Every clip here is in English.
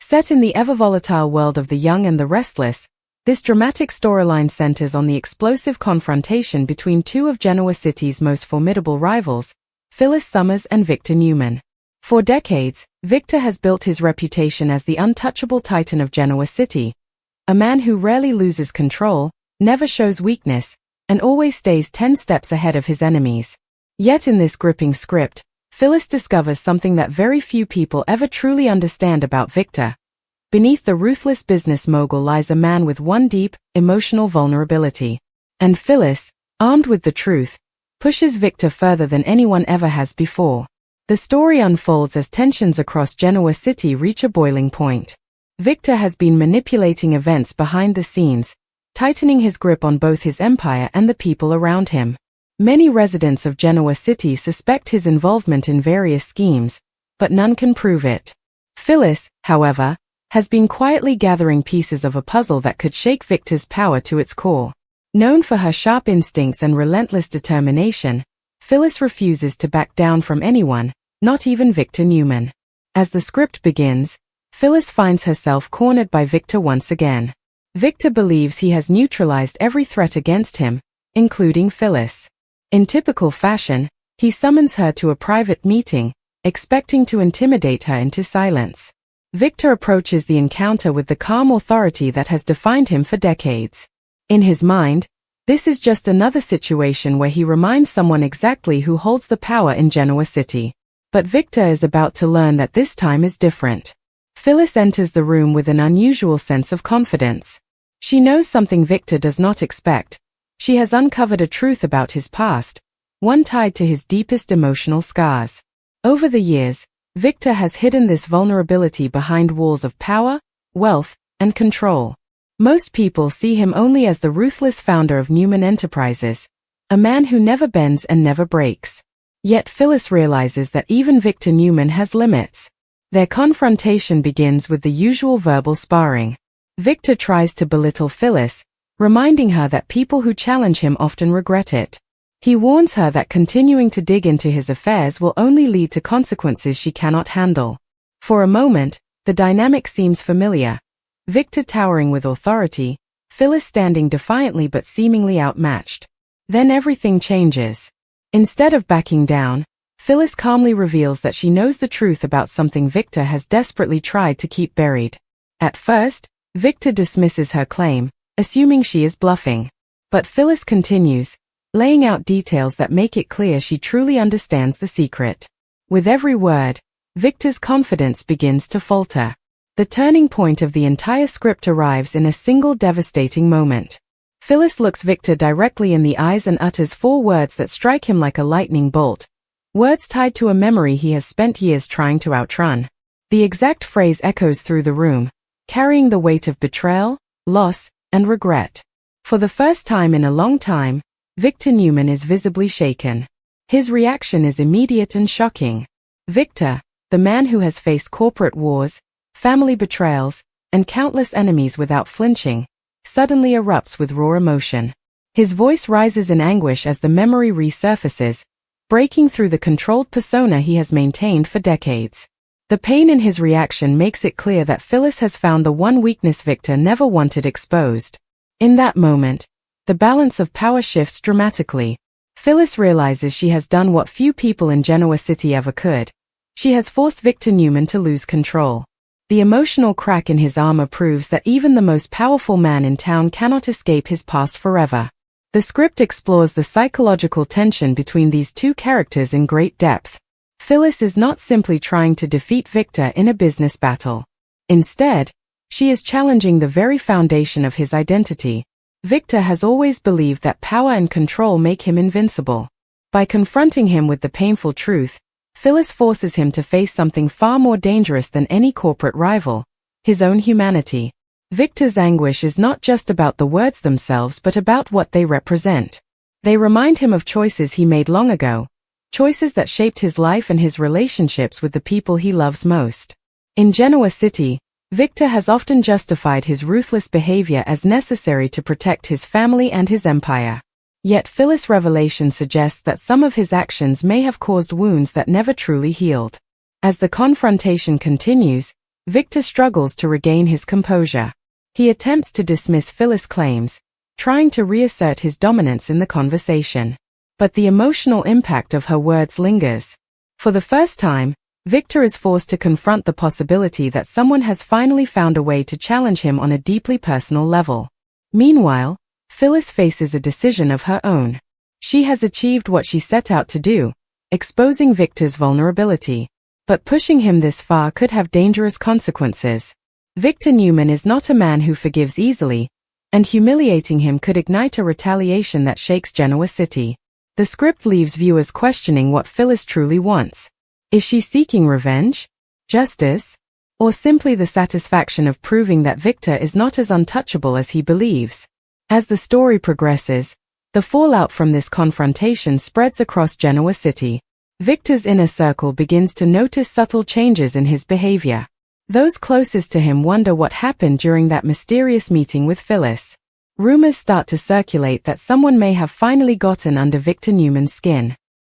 Set in the ever-volatile world of the young and the restless, this dramatic storyline centers on the explosive confrontation between two of Genoa City's most formidable rivals, Phyllis Summers and Victor Newman. For decades, Victor has built his reputation as the untouchable titan of Genoa City, a man who rarely loses control, never shows weakness, and always stays 10 steps ahead of his enemies. Yet in this gripping script, Phyllis discovers something that very few people ever truly understand about Victor. Beneath the ruthless business mogul lies a man with one deep, emotional vulnerability. And Phyllis, armed with the truth, pushes Victor further than anyone ever has before. The story unfolds as tensions across Genoa City reach a boiling point. Victor has been manipulating events behind the scenes, tightening his grip on both his empire and the people around him. Many residents of Genoa City suspect his involvement in various schemes, but none can prove it. Phyllis, however, has been quietly gathering pieces of a puzzle that could shake Victor's power to its core. Known for her sharp instincts and relentless determination, Phyllis refuses to back down from anyone, not even Victor Newman. As the script begins, Phyllis finds herself cornered by Victor once again. Victor believes he has neutralized every threat against him, including Phyllis. In typical fashion, he summons her to a private meeting, expecting to intimidate her into silence. Victor approaches the encounter with the calm authority that has defined him for decades. In his mind, this is just another situation where he reminds someone exactly who holds the power in Genoa City. But Victor is about to learn that this time is different. Phyllis enters the room with an unusual sense of confidence. She knows something Victor does not expect. She has uncovered a truth about his past, one tied to his deepest emotional scars. Over the years, Victor has hidden this vulnerability behind walls of power, wealth, and control. Most people see him only as the ruthless founder of Newman Enterprises, a man who never bends and never breaks. Yet Phyllis realizes that even Victor Newman has limits. Their confrontation begins with the usual verbal sparring. Victor tries to belittle Phyllis, reminding her that people who challenge him often regret it. He warns her that continuing to dig into his affairs will only lead to consequences she cannot handle. For a moment, the dynamic seems familiar. Victor towering with authority, Phyllis standing defiantly but seemingly outmatched. Then everything changes. Instead of backing down, Phyllis calmly reveals that she knows the truth about something Victor has desperately tried to keep buried. At first, Victor dismisses her claim, assuming she is bluffing. But Phyllis continues, laying out details that make it clear she truly understands the secret. With every word, Victor's confidence begins to falter. The turning point of the entire script arrives in a single devastating moment. Phyllis looks Victor directly in the eyes and utters 4 words that strike him like a lightning bolt. Words tied to a memory he has spent years trying to outrun. The exact phrase echoes through the room, carrying the weight of betrayal, loss, and regret. For the first time in a long time, Victor Newman is visibly shaken. His reaction is immediate and shocking. Victor, the man who has faced corporate wars, family betrayals, and countless enemies without flinching, suddenly erupts with raw emotion. His voice rises in anguish as the memory resurfaces, breaking through the controlled persona he has maintained for decades. The pain in his reaction makes it clear that Phyllis has found the one weakness Victor never wanted exposed. In that moment, the balance of power shifts dramatically. Phyllis realizes she has done what few people in Genoa City ever could. She has forced Victor Newman to lose control. The emotional crack in his armor proves that even the most powerful man in town cannot escape his past forever. The script explores the psychological tension between these two characters in great depth. Phyllis is not simply trying to defeat Victor in a business battle. Instead, she is challenging the very foundation of his identity. Victor has always believed that power and control make him invincible. By confronting him with the painful truth, Phyllis forces him to face something far more dangerous than any corporate rival, his own humanity. Victor's anguish is not just about the words themselves but about what they represent. They remind him of choices he made long ago, choices that shaped his life and his relationships with the people he loves most. In Genoa City, Victor has often justified his ruthless behavior as necessary to protect his family and his empire. Yet Phyllis' revelation suggests that some of his actions may have caused wounds that never truly healed. As the confrontation continues, Victor struggles to regain his composure. He attempts to dismiss Phyllis' claims, trying to reassert his dominance in the conversation. But the emotional impact of her words lingers. For the first time, Victor is forced to confront the possibility that someone has finally found a way to challenge him on a deeply personal level. Meanwhile, Phyllis faces a decision of her own. She has achieved what she set out to do, exposing Victor's vulnerability. But pushing him this far could have dangerous consequences. Victor Newman is not a man who forgives easily, and humiliating him could ignite a retaliation that shakes Genoa City. The script leaves viewers questioning what Phyllis truly wants. Is she seeking revenge, justice, or simply the satisfaction of proving that Victor is not as untouchable as he believes? As the story progresses, the fallout from this confrontation spreads across Genoa City. Victor's inner circle begins to notice subtle changes in his behavior. Those closest to him wonder what happened during that mysterious meeting with Phyllis. Rumors start to circulate that someone may have finally gotten under Victor Newman's skin.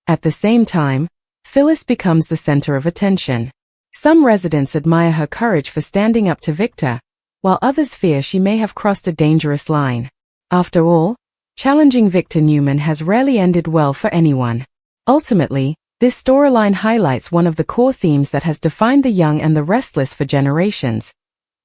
At the same time, Phyllis becomes the center of attention. Some residents admire her courage for standing up to Victor, while others fear she may have crossed a dangerous line. After all, challenging Victor Newman has rarely ended well for anyone. Ultimately, this storyline highlights one of the core themes that has defined the young and the restless for generations.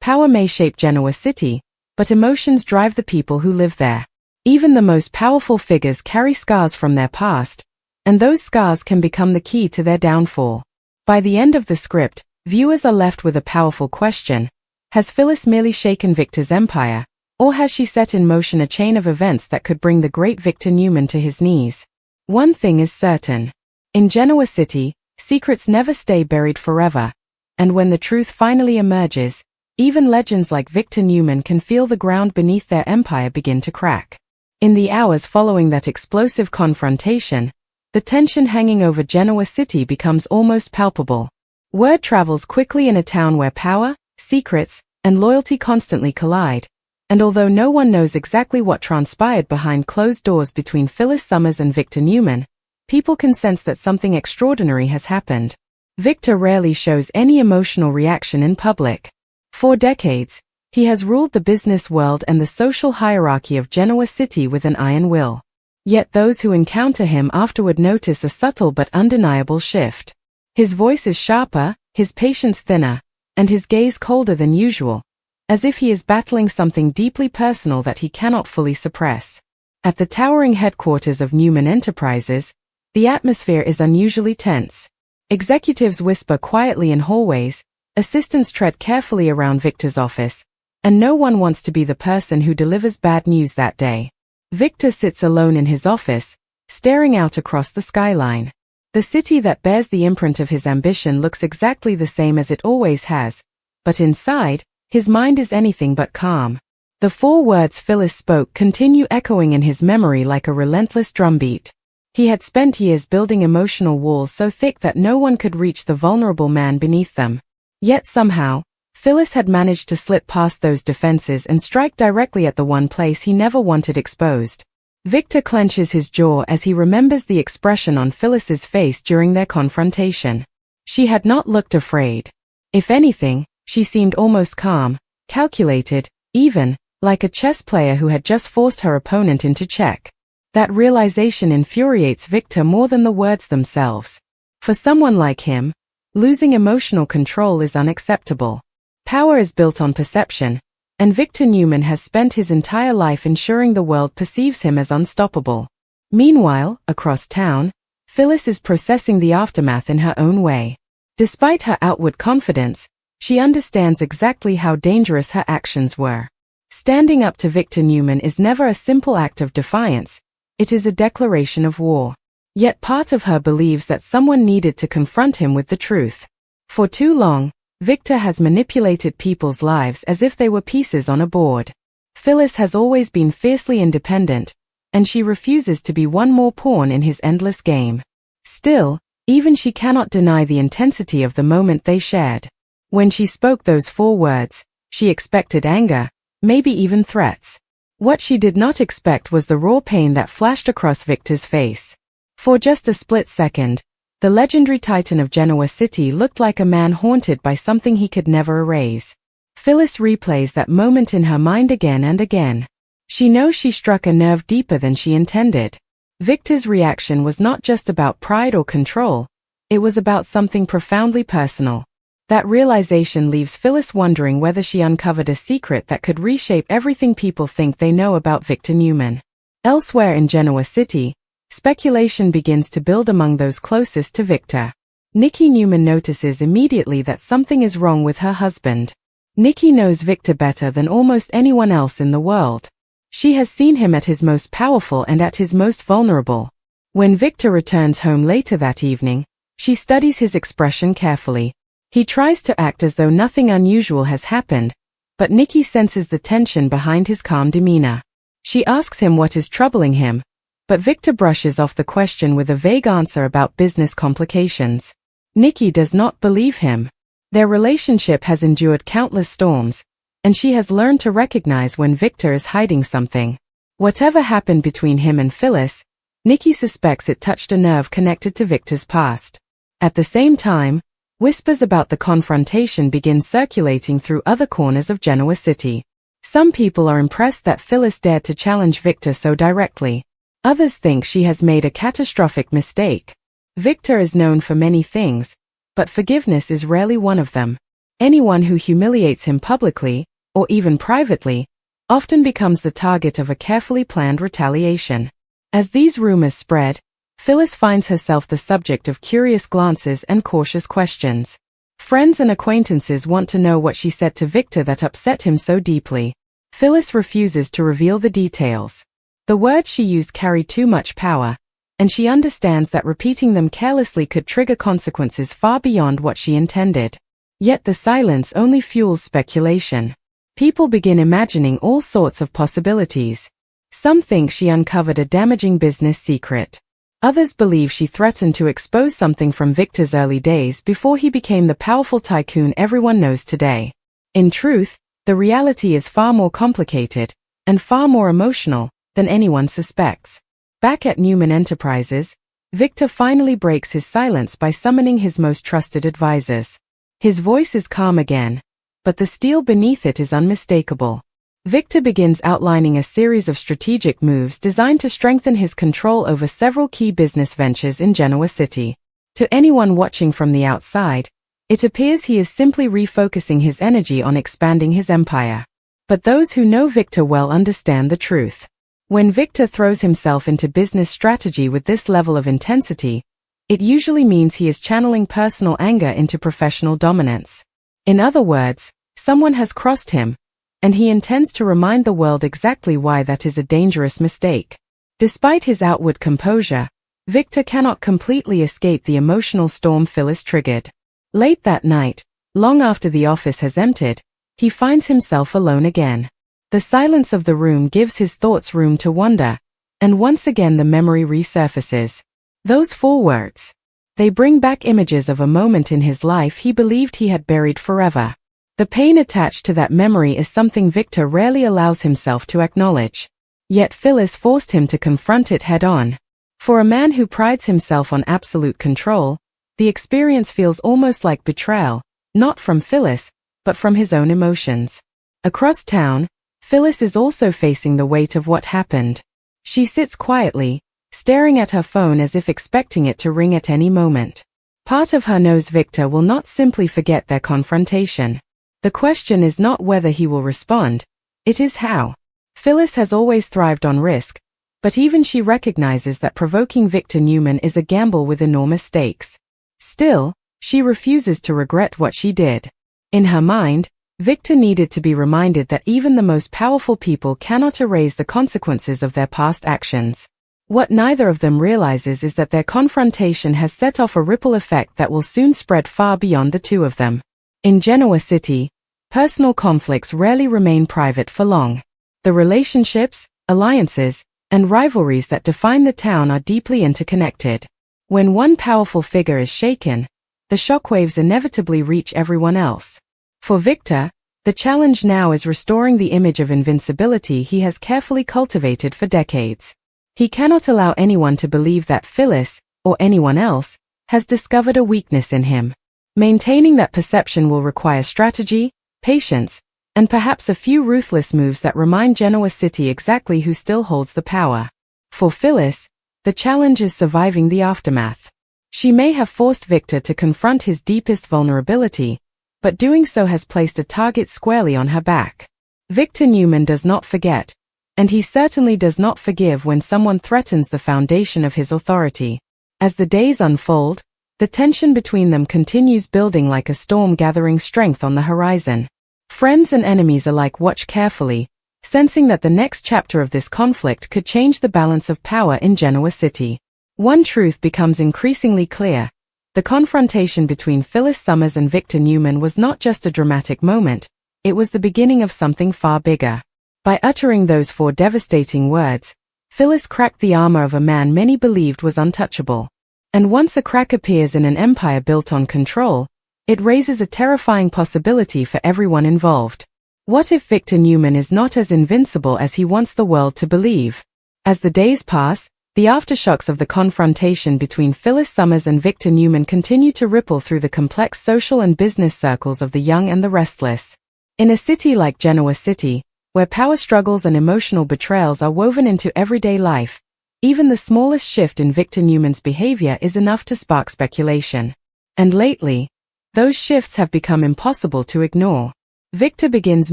Power may shape Genoa City, but emotions drive the people who live there. Even the most powerful figures carry scars from their past, and those scars can become the key to their downfall. By the end of the script, viewers are left with a powerful question. Has Phyllis merely shaken Victor's empire, or has she set in motion a chain of events that could bring the great Victor Newman to his knees? One thing is certain. In Genoa City, secrets never stay buried forever, and when the truth finally emerges, even legends like Victor Newman can feel the ground beneath their empire begin to crack. In the hours following that explosive confrontation, the tension hanging over Genoa City becomes almost palpable. Word travels quickly in a town where power, secrets, and loyalty constantly collide, and although no one knows exactly what transpired behind closed doors between Phyllis Summers and Victor Newman, people can sense that something extraordinary has happened. Victor rarely shows any emotional reaction in public. For decades, he has ruled the business world and the social hierarchy of Genoa City with an iron will. Yet those who encounter him afterward notice a subtle but undeniable shift. His voice is sharper, his patience thinner, and his gaze colder than usual, as if he is battling something deeply personal that he cannot fully suppress. At the towering headquarters of Newman Enterprises, the atmosphere is unusually tense. Executives whisper quietly in hallways, assistants tread carefully around Victor's office, and no one wants to be the person who delivers bad news that day. Victor sits alone in his office, staring out across the skyline. The city that bears the imprint of his ambition looks exactly the same as it always has, but inside, his mind is anything but calm. The 4 words Phyllis spoke continue echoing in his memory like a relentless drumbeat. He had spent years building emotional walls so thick that no one could reach the vulnerable man beneath them. Yet somehow, Phyllis had managed to slip past those defenses and strike directly at the one place he never wanted exposed. Victor clenches his jaw as he remembers the expression on Phyllis's face during their confrontation. She had not looked afraid. If anything, she seemed almost calm, calculated, even, like a chess player who had just forced her opponent into check. That realization infuriates Victor more than the words themselves. For someone like him, losing emotional control is unacceptable. Power is built on perception, and Victor Newman has spent his entire life ensuring the world perceives him as unstoppable. Meanwhile, across town, Phyllis is processing the aftermath in her own way. Despite her outward confidence, she understands exactly how dangerous her actions were. Standing up to Victor Newman is never a simple act of defiance. It is a declaration of war. Yet part of her believes that someone needed to confront him with the truth. For too long, Victor has manipulated people's lives as if they were pieces on a board. Phyllis has always been fiercely independent, and she refuses to be one more pawn in his endless game. Still, even she cannot deny the intensity of the moment they shared. When she spoke those 4 words, she expected anger, maybe even threats. What she did not expect was the raw pain that flashed across Victor's face. For just a split second, The legendary titan of Genoa City looked like a man haunted by something he could never erase. Phyllis replays that moment in her mind again and again. She knows she struck a nerve deeper than she intended. Victor's reaction was not just about pride or control, it was about something profoundly personal. That realization leaves Phyllis wondering whether she uncovered a secret that could reshape everything people think they know about Victor Newman. Elsewhere in Genoa City, speculation begins to build among those closest to Victor. Nikki Newman notices immediately that something is wrong with her husband. Nikki knows Victor better than almost anyone else in the world. She has seen him at his most powerful and at his most vulnerable. When Victor returns home later that evening, she studies his expression carefully. He tries to act as though nothing unusual has happened, but Nikki senses the tension behind his calm demeanor. She asks him what is troubling him, but Victor brushes off the question with a vague answer about business complications. Nikki does not believe him. Their relationship has endured countless storms, and she has learned to recognize when Victor is hiding something. Whatever happened between him and Phyllis, Nikki suspects it touched a nerve connected to Victor's past. At the same time, whispers about the confrontation begin circulating through other corners of Genoa City. Some people are impressed that Phyllis dared to challenge Victor so directly. Others think she has made a catastrophic mistake. Victor is known for many things, but forgiveness is rarely one of them. Anyone who humiliates him publicly, or even privately, often becomes the target of a carefully planned retaliation. As these rumors spread, Phyllis finds herself the subject of curious glances and cautious questions. Friends and acquaintances want to know what she said to Victor that upset him so deeply. Phyllis refuses to reveal the details. The words she used carry too much power, and she understands that repeating them carelessly could trigger consequences far beyond what she intended. Yet the silence only fuels speculation. People begin imagining all sorts of possibilities. Some think she uncovered a damaging business secret. Others believe she threatened to expose something from Victor's early days before he became the powerful tycoon everyone knows today. In truth, the reality is far more complicated, and far more emotional, than anyone suspects. Back at Newman Enterprises, Victor finally breaks his silence by summoning his most trusted advisors. His voice is calm again, but the steel beneath it is unmistakable. Victor begins outlining a series of strategic moves designed to strengthen his control over several key business ventures in Genoa City. To anyone watching from the outside, it appears he is simply refocusing his energy on expanding his empire. But those who know Victor well understand the truth. When Victor throws himself into business strategy with this level of intensity, it usually means he is channeling personal anger into professional dominance. In other words, someone has crossed him, and he intends to remind the world exactly why that is a dangerous mistake. Despite his outward composure, Victor cannot completely escape the emotional storm Phyllis triggered. Late that night, long after the office has emptied, he finds himself alone again. The silence of the room gives his thoughts room to wander, and once again the memory resurfaces. Those 4 words. They bring back images of a moment in his life he believed he had buried forever. The pain attached to that memory is something Victor rarely allows himself to acknowledge. Yet Phyllis forced him to confront it head-on. For a man who prides himself on absolute control, the experience feels almost like betrayal, not from Phyllis, but from his own emotions. Across town, Phyllis is also facing the weight of what happened. She sits quietly, staring at her phone as if expecting it to ring at any moment. Part of her knows Victor will not simply forget their confrontation. The question is not whether he will respond, it is how. Phyllis has always thrived on risk, but even she recognizes that provoking Victor Newman is a gamble with enormous stakes. Still, she refuses to regret what she did. In her mind, Victor needed to be reminded that even the most powerful people cannot erase the consequences of their past actions. What neither of them realizes is that their confrontation has set off a ripple effect that will soon spread far beyond the two of them. In Genoa City, personal conflicts rarely remain private for long. The relationships, alliances, and rivalries that define the town are deeply interconnected. When one powerful figure is shaken, the shockwaves inevitably reach everyone else. For Victor, the challenge now is restoring the image of invincibility he has carefully cultivated for decades. He cannot allow anyone to believe that Phyllis, or anyone else, has discovered a weakness in him. Maintaining that perception will require strategy, patience, and perhaps a few ruthless moves that remind Genoa City exactly who still holds the power. For Phyllis, the challenge is surviving the aftermath. She may have forced Victor to confront his deepest vulnerability, but doing so has placed a target squarely on her back. Victor Newman does not forget, and he certainly does not forgive when someone threatens the foundation of his authority. As the days unfold, the tension between them continues building like a storm gathering strength on the horizon. Friends and enemies alike watch carefully, sensing that the next chapter of this conflict could change the balance of power in Genoa City. One truth becomes increasingly clear. The confrontation between Phyllis Summers and Victor Newman was not just a dramatic moment, it was the beginning of something far bigger. By uttering those 4 devastating words, Phyllis cracked the armor of a man many believed was untouchable. And once a crack appears in an empire built on control, it raises a terrifying possibility for everyone involved. What if Victor Newman is not as invincible as he wants the world to believe? As the days pass, the aftershocks of the confrontation between Phyllis Summers and Victor Newman continue to ripple through the complex social and business circles of the young and the restless. In a city like Genoa City, where power struggles and emotional betrayals are woven into everyday life, even the smallest shift in Victor Newman's behavior is enough to spark speculation. And lately, those shifts have become impossible to ignore. Victor begins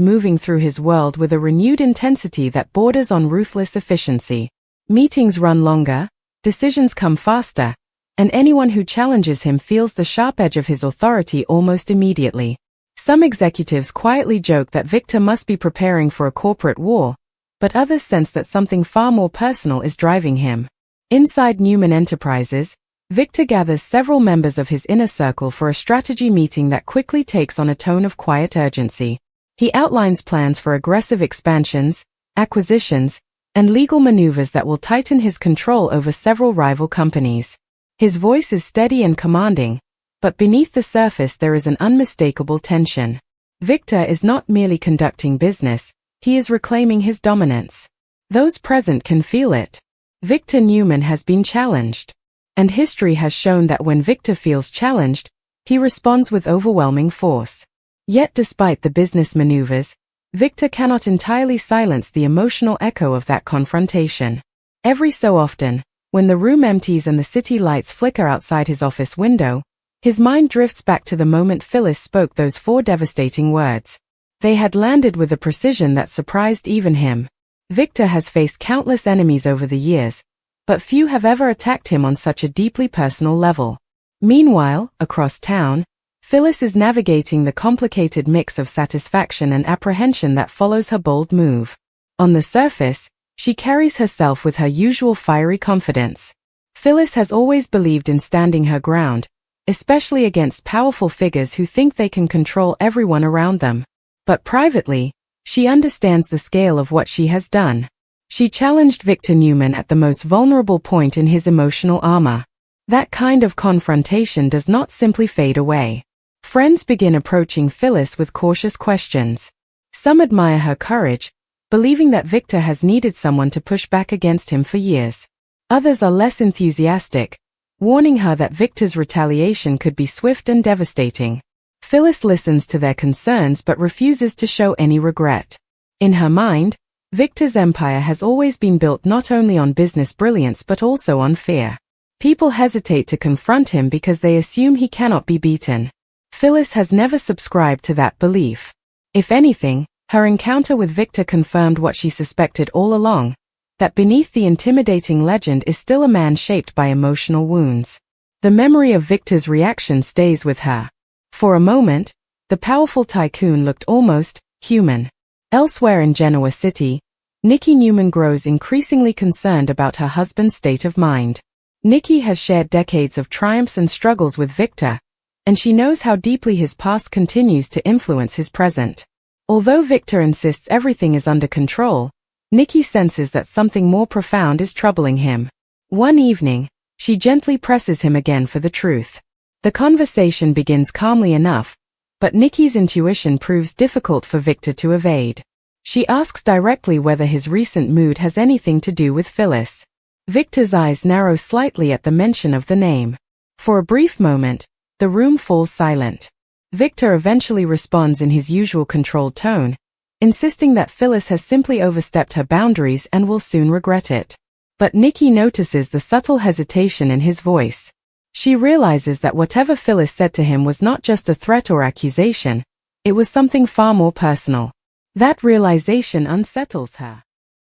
moving through his world with a renewed intensity that borders on ruthless efficiency. Meetings run longer, decisions come faster, and anyone who challenges him feels the sharp edge of his authority almost immediately. Some executives quietly joke that Victor must be preparing for a corporate war, but others sense that something far more personal is driving him. Inside Newman Enterprises, Victor gathers several members of his inner circle for a strategy meeting that quickly takes on a tone of quiet urgency. He outlines plans for aggressive expansions, acquisitions, and legal maneuvers that will tighten his control over several rival companies. His voice is steady and commanding, but beneath the surface there is an unmistakable tension. Victor is not merely conducting business, he is reclaiming his dominance. Those present can feel it. Victor Newman has been challenged. And history has shown that when Victor feels challenged, he responds with overwhelming force. Yet despite the business maneuvers, Victor cannot entirely silence the emotional echo of that confrontation. Every so often, when the room empties and the city lights flicker outside his office window, his mind drifts back to the moment Phyllis spoke those 4 devastating words. They had landed with a precision that surprised even him. Victor has faced countless enemies over the years, but few have ever attacked him on such a deeply personal level. Meanwhile, across town, Phyllis is navigating the complicated mix of satisfaction and apprehension that follows her bold move. On the surface, she carries herself with her usual fiery confidence. Phyllis has always believed in standing her ground, especially against powerful figures who think they can control everyone around them. But privately, she understands the scale of what she has done. She challenged Victor Newman at the most vulnerable point in his emotional armor. That kind of confrontation does not simply fade away. Friends begin approaching Phyllis with cautious questions. Some admire her courage, believing that Victor has needed someone to push back against him for years. Others are less enthusiastic, warning her that Victor's retaliation could be swift and devastating. Phyllis listens to their concerns but refuses to show any regret. In her mind, Victor's empire has always been built not only on business brilliance but also on fear. People hesitate to confront him because they assume he cannot be beaten. Phyllis has never subscribed to that belief. If anything, her encounter with Victor confirmed what she suspected all along, that beneath the intimidating legend is still a man shaped by emotional wounds. The memory of Victor's reaction stays with her. For a moment, the powerful tycoon looked almost human. Elsewhere in Genoa City, Nikki Newman grows increasingly concerned about her husband's state of mind. Nikki has shared decades of triumphs and struggles with Victor, and she knows how deeply his past continues to influence his present. Although Victor insists everything is under control, Nikki senses that something more profound is troubling him. One evening, she gently presses him again for the truth. The conversation begins calmly enough, but Nikki's intuition proves difficult for Victor to evade. She asks directly whether his recent mood has anything to do with Phyllis. Victor's eyes narrow slightly at the mention of the name. For a brief moment, the room falls silent. Victor eventually responds in his usual controlled tone, insisting that Phyllis has simply overstepped her boundaries and will soon regret it. But Nikki notices the subtle hesitation in his voice. She realizes that whatever Phyllis said to him was not just a threat or accusation, it was something far more personal. That realization unsettles her.